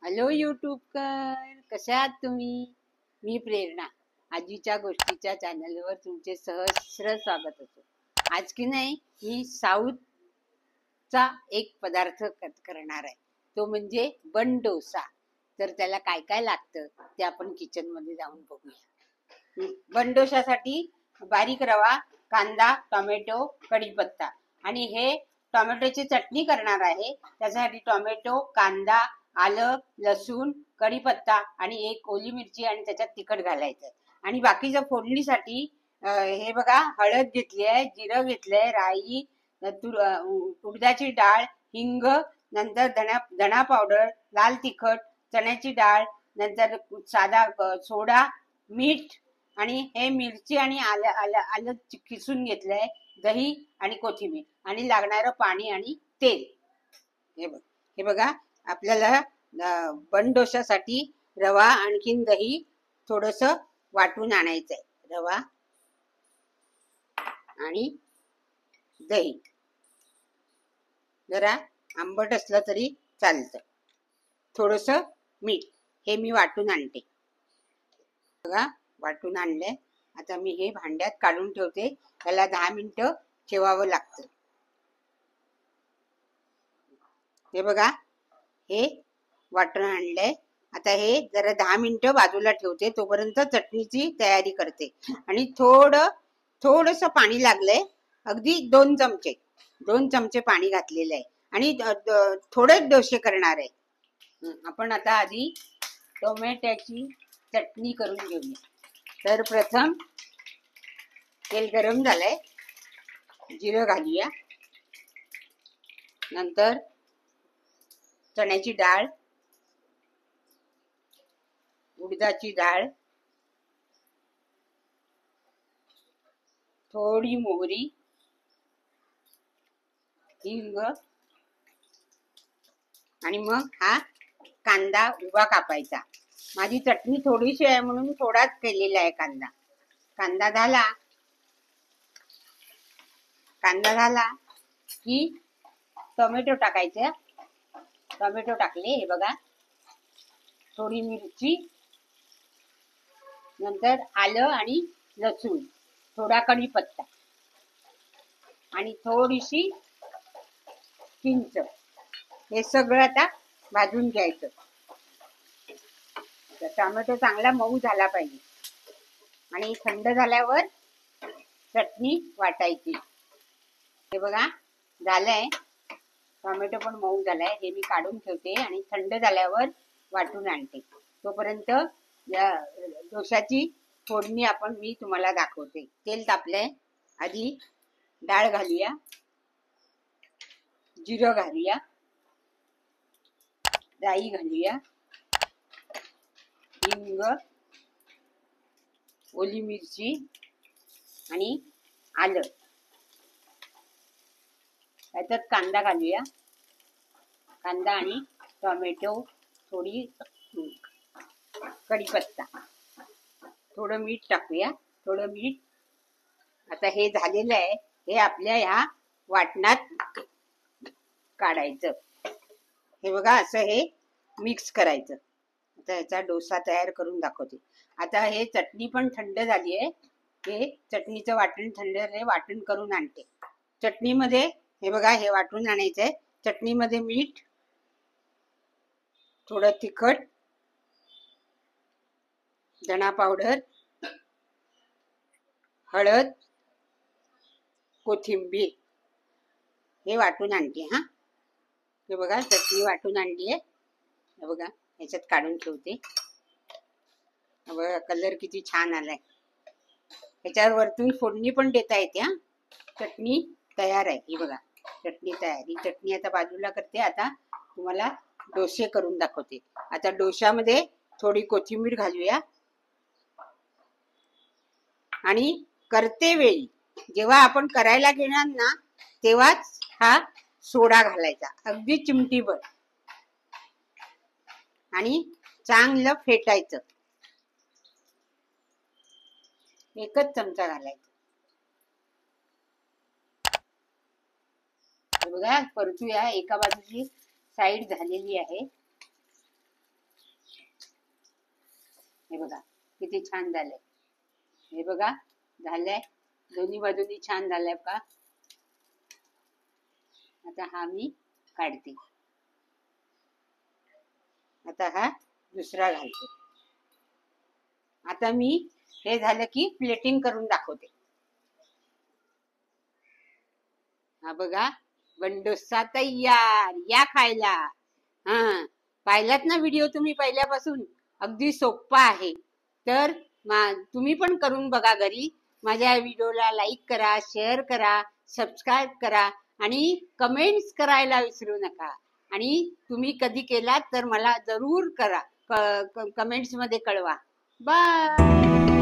Hello यूट्यूबकर, कशा आहात तुम्ही? मी प्रेरणा. आजीच्या गोष्टीच्या चॅनलवर तुमचे सहस्र स्वागत होतो. आज की नाही मी साऊथचा एक पदार्थ करणार आहे, तो म्हणजे बन डोसा. तर त्याला काय काय लागतं ते आपण किचन मध्ये जाऊन बघूया. बन डोशासाठी बारीक रवा, कांदा, टोमॅटो, कढीपत्ता आणि हे टोमॅटोची चटणी करणार आहे. त्यासाठी टोमॅटो, कांदा, आलं, लसूण, कढीपत्ता आणि एक ओली मिरची आणि त्याच्यात तिखट घालायचं. आणि बाकीच्या फोडणीसाठी हे बघा, हळद घेतली आहे, जिरं घेतलंय, राई, उडदाची डाळ, हिंग, नंतर धना पावडर, लाल तिखट, चण्याची डाळ, नंतर साधा सोडा, मीठ आणि हे मिरची आणि आलं किसून घेतलंय, दही आणि कोथिंबीर आणि लागणारं पाणी आणि तेल. हे बघा, आपल्याला बन डोशासाठी रवा आणखीन दही थोडस वाटून आणायचंय. रवा आणि दही जरा आंबट असलं तरी चालतं. थोडस मीठ हे मी वाटून आणते. बघा, वाटून आणलंय. आता मी हे भांड्यात काढून ठेवते. त्याला 10 मिनिटं ठेवावं लागतं. हे बघा, हे वाटून आणलंय. आता हे जरा 10 मिनिटं बाजूला ठेवते. तोपर्यंत चटणीची तयारी करते. आणि थोडस पाणी लागलंय. अगदी 2 चमचे पाणी घातलेलं आहे. आणि थोडे डोसे करणार आहे. आपण आता आधी टोमॅटोची चटणी करून घेऊया. तर प्रथम तेल गरम झालंय, जिरं घालूया. नंतर चण्याची डाळ, उडदाची डाळ, थोडी मोहरी, हिंग आणि मग हा कांदा उभा कापायचा. माझी चटणी थोडीशी आहे म्हणून थोडाच केलेला आहे कांदा. कांदा झाला की टोमॅटो टाकायचे. टोमॅटो टाकले. हे बघा, थोडी मिरची, नंतर आलं आणि लसूण, थोडा कढीपत्ता आणि थोडीशी चिंच. हे सगळं आता भाजून घ्यायचं. टोमॅटो चांगला मऊ झाला पाहिजे. आणि थंड झाल्यावर चटणी वाटायची. हे बघा, झालंय. टोमॅटो पण मऊ झालाय. हे मी काढून ठेवते आणि थंड झाल्यावर वाटून आणते. तोपर्यंत या डोशाची फोडणी मी तुम्हाला दाखवते. तेल तापलंय. आधी डाळ घालूया, जिरं घालूया, राई घालूया, हिंग, ओली मिरची आणि आलं. त्याच्यात कांदा घालूया. कांदा आणि टोमॅटो, थोडी कढीपत्ता, थोडं मीठ टाकूया. थोडं मीठ. आता हे झालेलं आहे. हे आपल्या ह्या वाटणात काढायचं. हे बघा, असं हे मिक्स करायचं. आता याचा डोसा तयार करून दाखवते. आता हे चटणी पण थंड झाली आहे. हे चटणीचं वाटण थंड झालंय. वाटण करून आणते. चटणीमध्ये हे बघा, हे वाटून आणायचंय. चटणीमध्ये मीठ, थोडं तिखट, धना पावडर, हळद, कोथिंबीर हे वाटून आणते. हे बघा, चटणी वाटून आणली आहे. हे बघा, ह्याच्यात काढून ठेवते. बघा, कलर किती छान आलाय. ह्याच्यावर वरतून फोडणी पण देता येते. चटणी तयार आहे. ही बघा, चटणी तयार. ही चटणी आता बाजूला करते. आता तुम्हाला डोसे करून दाखवते. आता डोशामध्ये थोडी कोथिंबीर घालूया. आणि करते वेळी, जेव्हा आपण करायला घेणार ना, तेव्हाच हा सोडा घालायचा, अगदी चिमटीभर. आणि चांगलं फेटायचं. एकच चमचा घालायचा. बघा, परतूया. एका बाजूची साईड झालेली आहे. हे बघा किती छान झालंय. हे बघा झालंय, दोन्ही बाजूनी छान झालंय का. आता हा मी काढते. आता हा दुसरा घालते. आता मी हे झालं की प्लेटिंग करून दाखवते. हा बघा बंडोसा तयार, या खायला. हा पाहिलात ना व्हिडिओ तुम्ही पहिल्यापासून, अगदी सोप्पा आहे. तर तुम्ही पण करून बघा घरी. माझ्या व्हिडिओला लाईक करा, शेअर करा, सबस्क्राईब करा आणि कमेंट्स करायला विसरू नका. आणि तुम्ही कधी केलात तर मला जरूर करा, कमेंट्स मध्ये कळवा. बाय.